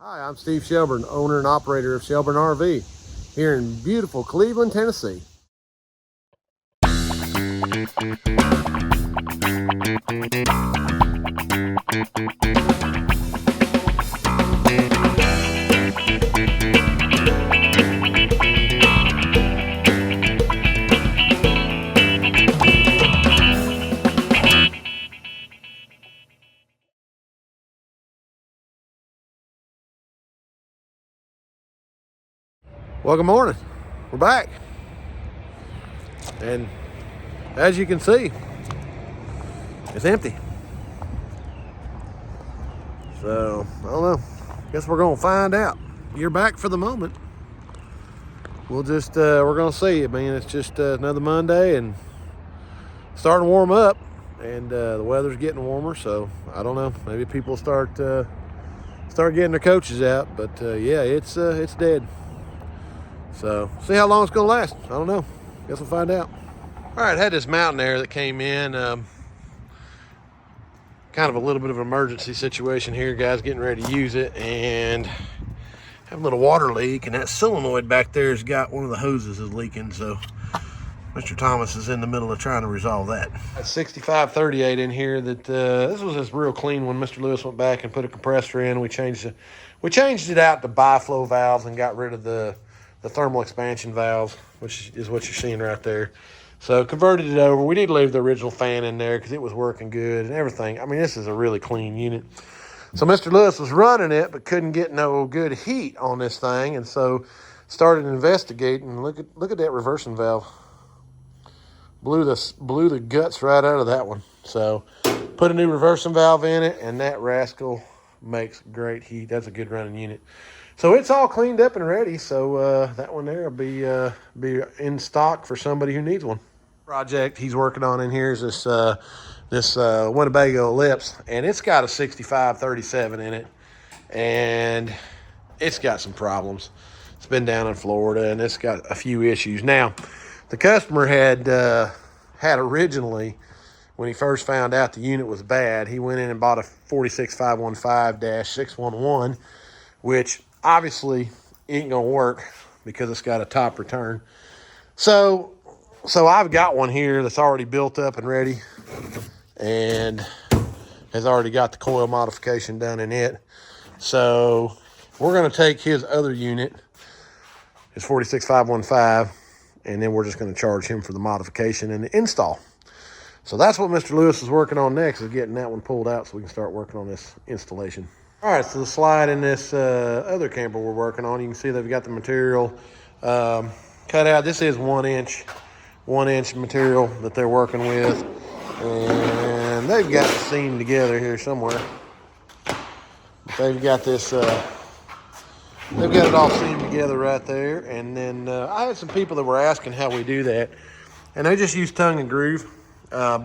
Hi, I'm Steve Shelburne, owner and operator of Shelburne RV here in beautiful Cleveland, Tennessee. Well, good morning. We're back. And as you can see, it's empty. So, I don't know. Guess we're going to find out. You're back for the moment. We'll just, we're going to see. I mean, it's just another Monday and starting to warm up. And the weather's getting warmer, so I don't know. Maybe people start getting their coaches out. But yeah, it's dead. So, see how long it's going to last. I don't know. Guess we'll find out. All right, had this mountain air that came in. Kind of a little bit of an emergency situation here. Guys getting ready to use it and have a little water leak. And that solenoid back there has got one of the hoses is leaking. So, Mr. Thomas is in the middle of trying to resolve that. 6538 in here. This was this real clean one. Mr. Lewis went back and put a compressor in. We changed it out to biflow valves and got rid of the thermal expansion valves, which is what you're seeing right there. So converted it over. We need to leave the original fan in there because it was working good and everything. I mean, this is a really clean unit. So Mr. Lewis was running it, but couldn't get no good heat on this thing, and so started investigating. Look at that reversing valve. Blew the guts right out of that one. So put a new reversing valve in it, and that rascal makes great heat. That's a good running unit. So it's all cleaned up and ready. So that one there will be in stock for somebody who needs one. Project he's working on in here is this Winnebago Ellipse, and it's got a 6537 in it, and it's got some problems. It's been down in Florida, and it's got a few issues. Now, the customer had originally, when he first found out the unit was bad, he went in and bought a 46515-611, which obviously ain't gonna work because it's got a top return. So I've got one here that's already built up and ready and has already got the coil modification done in it. So we're gonna take his other unit, his 46515, and then we're just gonna charge him for the modification and the install. So that's what Mr. Lewis is working on next, is getting that one pulled out so we can start working on this installation. All right, so the slide in this other camper we're working on, you can see they've got the material cut out. This is 1 inch material that they're working with, and they've got it seamed together here somewhere. They've got this, they've got it all seamed together right there. And then I had some people that were asking how we do that, and they just use tongue and groove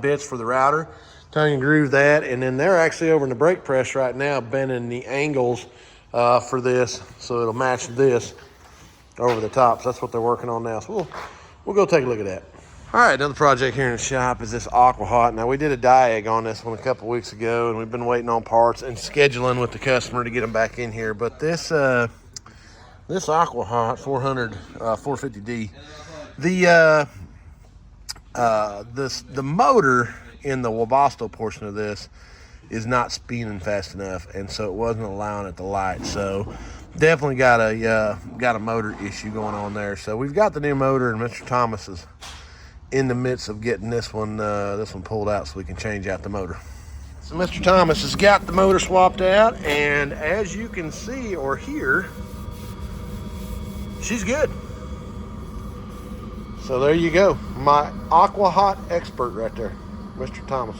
bits for the router. Tongue and groove that, and then they're actually over in the brake press right now bending the angles for this so it'll match this over the top. So that's what they're working on now. So we'll go take a look at that. All right, another project here in the shop is this Aqua Hot. Now, we did a diag on this one a couple weeks ago, and we've been waiting on parts and scheduling with the customer to get them back in here. But this Aqua Hot 400 450D, the motor in the Webasto portion of this is not spinning fast enough, and so it wasn't allowing it to light. So definitely got a motor issue going on there. So we've got the new motor, and Mr. Thomas is in the midst of getting this one pulled out so we can change out the motor. So Mr. Thomas has got the motor swapped out, and as you can see or hear, she's good. So there you go, my Aqua Hot expert right there, Mr. Thomas.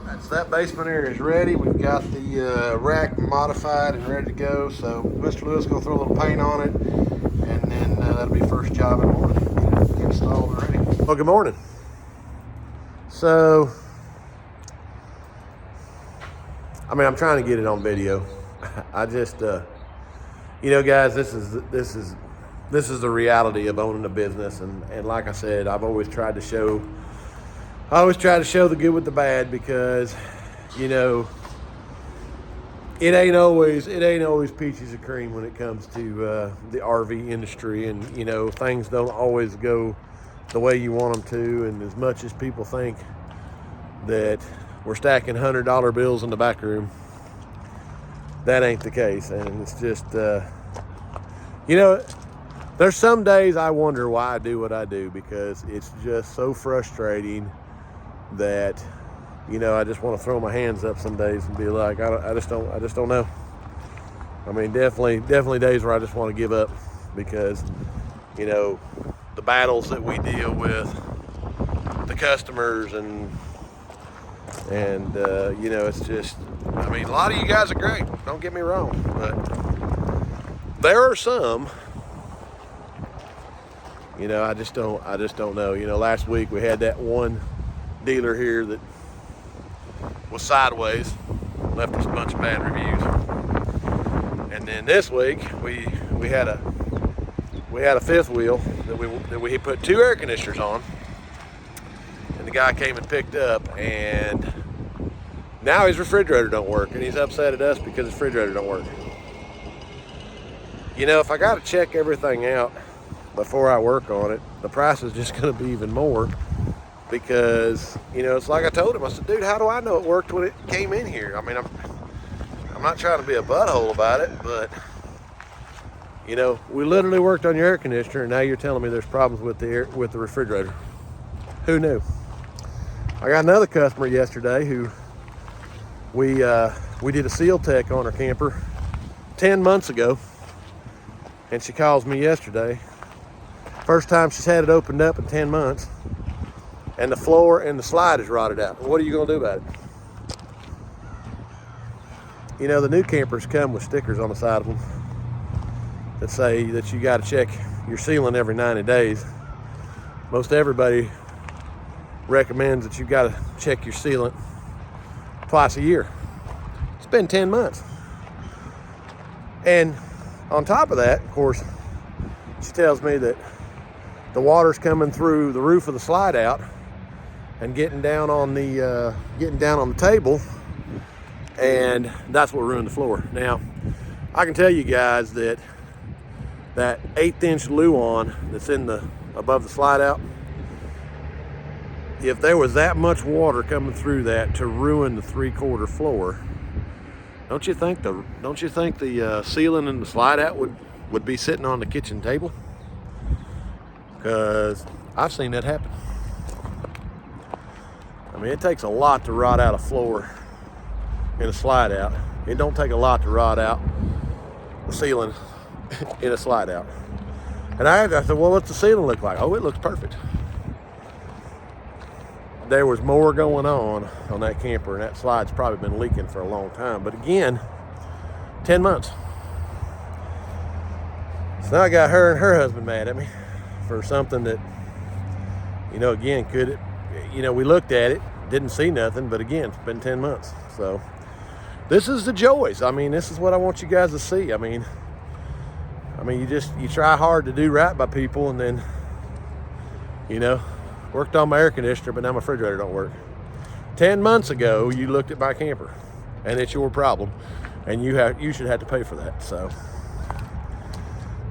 That's that basement area is ready. We've got the rack modified and ready to go. So Mr. Lewis is going to throw a little paint on it, and then that'll be first job in the morning. Get it installed and ready. Well, good morning. So, I mean, I'm trying to get it on video. I just, guys, this is the reality of owning a business, and like I said, I've always tried to show the good with the bad, because it ain't always peaches and cream when it comes to the RV industry, and you know, things don't always go the way you want them to. And as much as people think that we're stacking $100 bills in the back room, that ain't the case. And it's just you know, there's some days I wonder why I do what I do, because it's just so frustrating that, you know, I just want to throw my hands up some days and be like, I just don't know. I mean, definitely days where I just want to give up, because, you know, the battles that we deal with, the customers, and you know, it's just, I mean, a lot of you guys are great, don't get me wrong, but there are some, you know, I just don't know. You know, last week we had that one dealer here that was sideways, left us a bunch of bad reviews. And then this week we had a fifth wheel that we put 2 air conditioners on, and the guy came and picked up, and now his refrigerator don't work, and he's upset at us because his refrigerator don't work. You know, if I got to check everything out before I work on it, the price is just going to be even more, because, you know, it's like I told him, I said, dude, how do I know it worked when it came in here? I mean, I'm not trying to be a butthole about it, but, you know, we literally worked on your air conditioner, and now you're telling me there's problems with the refrigerator. Who knew? I got another customer yesterday who we did a seal tech on her camper 10 months ago, and she calls me yesterday. First time she's had it opened up in 10 months, and the floor and the slide is rotted out. What are you gonna do about it? You know, the new campers come with stickers on the side of them that say that you gotta check your sealing every 90 days. Most everybody recommends that you gotta check your sealant twice a year. It's been 10 months. And on top of that, of course, she tells me that the water's coming through the roof of the slide out and getting down on the table, and that's what ruined the floor. Now, I can tell you guys that 1/8" Luan that's above the slide out, if there was that much water coming through that to ruin the 3/4 floor, don't you think the ceiling and the slide out would be sitting on the kitchen table? Because I've seen that happen. I mean, it takes a lot to rot out a floor in a slide out. It don't take a lot to rot out the ceiling in a slide out. And I said, well, what's the ceiling look like? Oh, it looks perfect. There was more going on that camper, and that slide's probably been leaking for a long time. But again, 10 months. So now I got her and her husband mad at me for something that, you know, again, we looked at it, didn't see nothing, but again, it's been 10 months. So this is the joys. I mean, this is what I want you guys to see. I mean, you try hard to do right by people, and then, you know, worked on my air conditioner, but now my refrigerator don't work. 10 months ago, you looked at my camper, and it's your problem, and you should have to pay for that. So,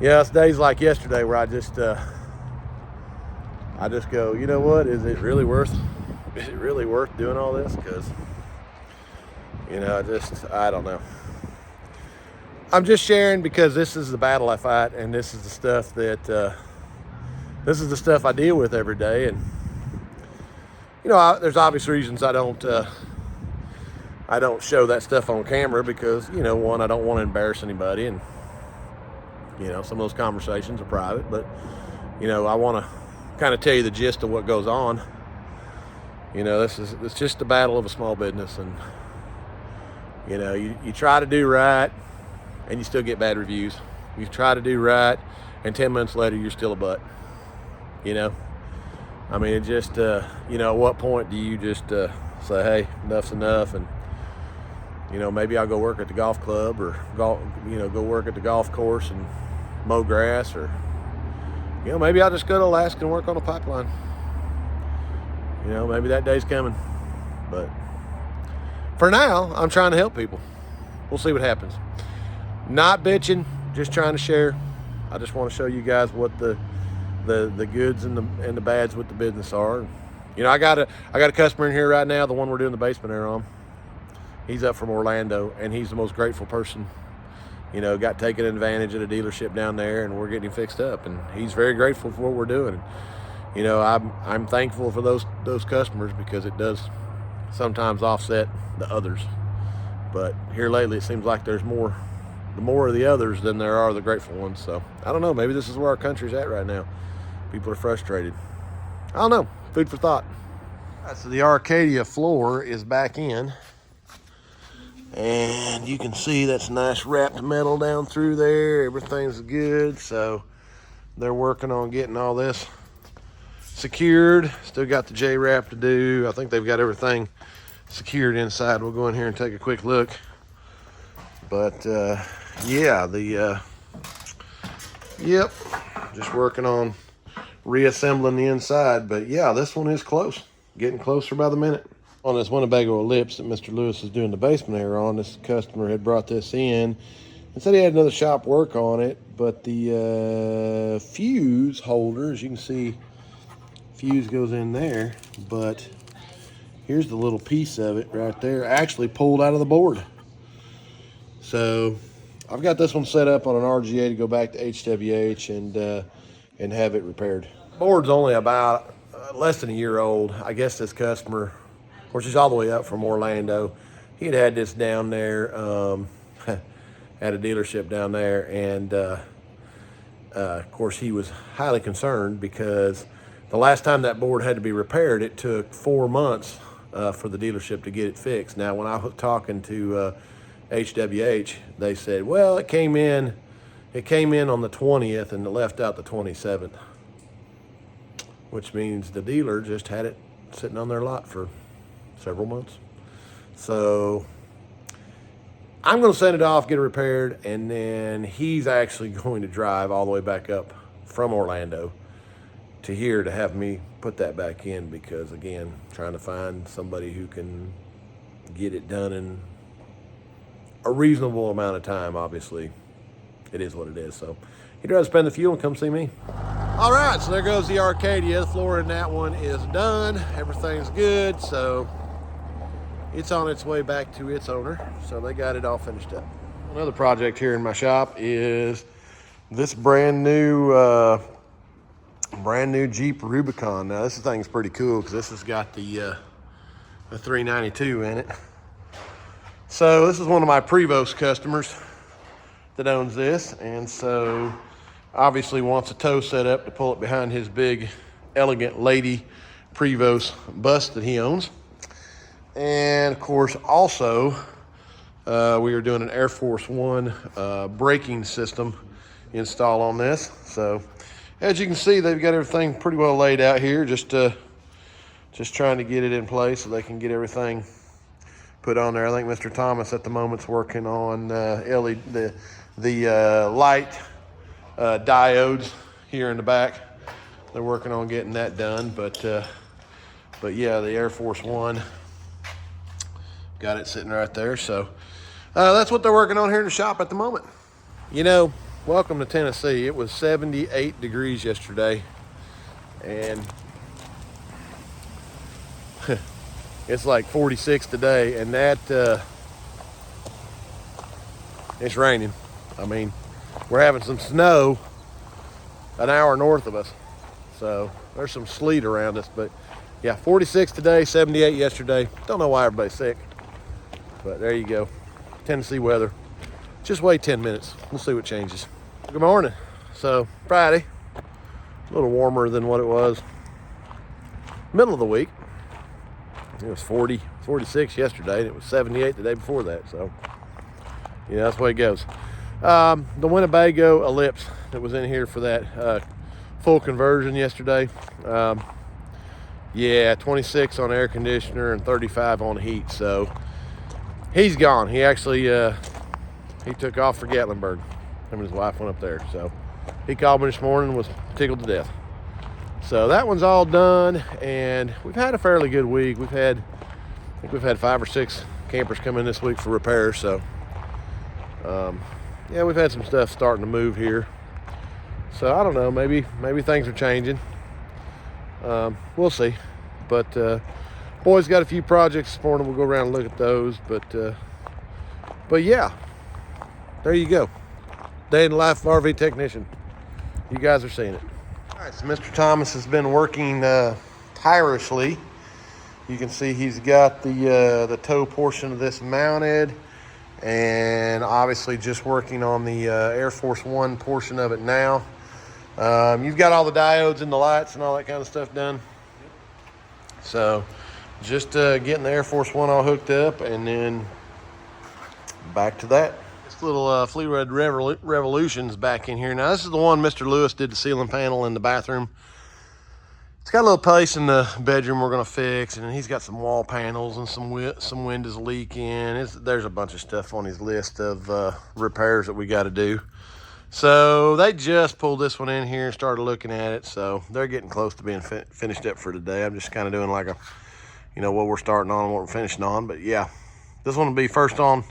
yeah, it's days like yesterday where I just go, you know what? Is it really worth doing all this? Because, you know, I don't know. I'm just sharing because this is the battle I fight, and this is the stuff I deal with every day. And, you know, there's obvious reasons I don't show that stuff on camera, because, you know, one, I don't want to embarrass anybody, and, you know, some of those conversations are private, but, you know, I want to kind of tell you the gist of what goes on. You know, it's just the battle of a small business, and, you know, you try to do right, and you still get bad reviews. You try to do right, and 10 months later, you're still a butt. You know? I mean, it just, you know, at what point do you just say, hey, enough's enough, and, you know, maybe I'll go work at the golf club, or, go work at the golf course and mow grass, or, you know, maybe I'll just go to Alaska and work on a pipeline. You know, maybe that day's coming. But for now, I'm trying to help people. we'll see what happens. Not bitching, just trying to share. I just want to show you guys what the goods and the bads with the business are. You know, I got a customer in here right now, the one we're doing the basement air on. He's up from Orlando, and he's the most grateful person. You know, got taken advantage of the dealership down there, and we're getting him fixed up, and he's very grateful for what we're doing. You know, I'm thankful for those customers, because it does sometimes offset the others. But here lately, it seems like there's the more of the others than there are the grateful ones. So I don't know, maybe this is where our country's at right now. People are frustrated. I don't know, food for thought. All right, so the Arcadia floor is back in, and you can see that's nice wrapped metal down through there. Everything's good. So they're working on getting all this secured. Still got the J-wrap to do. I think they've got everything secured inside. We'll go in here and take a quick look. But yeah, yep, just working on reassembling the inside. But yeah, this one is close, getting closer by the minute. On this Winnebago Ellipse that Mr. Lewis is doing the basement air on, this customer had brought this in and said he had another shop work on it, but the fuse holder, as you can see, fuse goes in there, but here's the little piece of it right there, actually pulled out of the board. So I've got this one set up on an RGA to go back to HWH and have it repaired. Board's only about less than a year old. I guess this customer, of course, he's all the way up from Orlando. He'd had this down there at a dealership down there, and of course he was highly concerned because the last time that board had to be repaired, it took 4 months for the dealership to get it fixed. Now, when I was talking to HWH, they said, well, it came in on the 20th and it left out the 27th, which means the dealer just had it sitting on their lot for several months. So I'm going to send it off, get it repaired, and then he's actually going to drive all the way back up from Orlando to here to have me put that back in, because again, trying to find somebody who can get it done in a reasonable amount of time. Obviously it is what it is. So he'd rather spend the fuel and come see me. All right, so there goes the Arcadia. The floor in that one is done. Everything's good. So it's on its way back to its owner. So they got it all finished up. Another project here in my shop is this brand new Jeep Rubicon. Now this thing's pretty cool because this has got the 392 in it. So this is one of my Prevost customers that owns this, and so obviously wants a tow set up to pull it behind his big elegant lady Prevost bus that he owns. And of course also we are doing an Air Force One braking system install on this. So as you can see, they've got everything pretty well laid out here, just trying to get it in place so they can get everything put on there. I think Mr. Thomas at the moment's working on the light diodes here in the back. They're working on getting that done, but yeah, the Air Force One, got it sitting right there. So that's what they're working on here in the shop at the moment. You know, welcome to Tennessee. It was 78 degrees yesterday, and it's like 46 today, and that it's raining. I mean, we're having some snow an hour north of us, so there's some sleet around us. But yeah, 46 today, 78 yesterday. Don't know why everybody's sick, but there you go. Tennessee weather. Just wait 10 minutes. We'll see what changes. Good morning. So Friday, a little warmer than what it was middle of the week. It was 40, 46 yesterday, and it was 78 the day before that. So, yeah, that's the way it goes. The Winnebago Ellipse that was in here for that full conversion yesterday. Yeah, 26 on air conditioner and 35 on heat. So he's gone. He actually he took off for Gatlinburg. Him and his wife went up there. So he called me this morning and was tickled to death. So that one's all done, and we've had a fairly good week. I think we've had 5 or 6 campers come in this week for repairs. So Yeah, we've had some stuff starting to move here. So I don't know, maybe things are changing. We'll see. But boys got a few projects this morning. We'll go around and look at those. But yeah, there you go. Day in the life of RV technician. You guys are seeing it. All right, so Mr. Thomas has been working tirelessly. You can see he's got the toe portion of this mounted, and obviously just working on the Air Force One portion of it now. You've got all the diodes and the lights and all that kind of stuff done. So just getting the Air Force One all hooked up, and then back to that. This little Fleetwood Revolution's back in here. Now this is the one Mr. Lewis did the ceiling panel in the bathroom. It's got a little place in the bedroom we're gonna fix, and then he's got some wall panels and some windows leaking. There's a bunch of stuff on his list of repairs that we got to do. So they just pulled this one in here and started looking at it. So they're getting close to being finished up for today. I'm just kind of doing like a, what we're starting on and what we're finishing on. But yeah, this one will be first on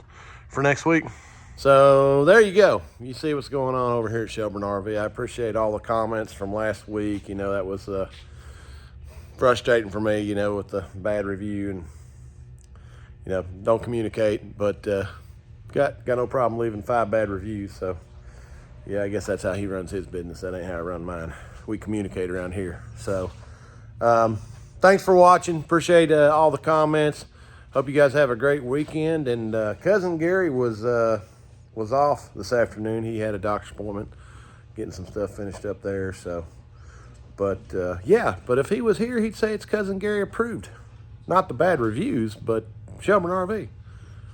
for next week. So there you go. You see what's going on over here at Shelburne RV. I appreciate all the comments from last week. That was frustrating for me, with the bad review, and don't communicate, but got no problem leaving 5 bad reviews. So yeah, I guess that's how he runs his business. That ain't how I run mine. We communicate around here. So thanks for watching. Appreciate all the comments. Hope you guys have a great weekend. And cousin Gary was off this afternoon. He had a doctor's appointment, getting some stuff finished up there. So but yeah, but if he was here, he'd say it's cousin Gary approved. Not the bad reviews, but Shelburne RV.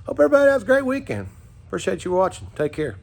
Hope everybody has a great weekend. Appreciate you watching. Take care.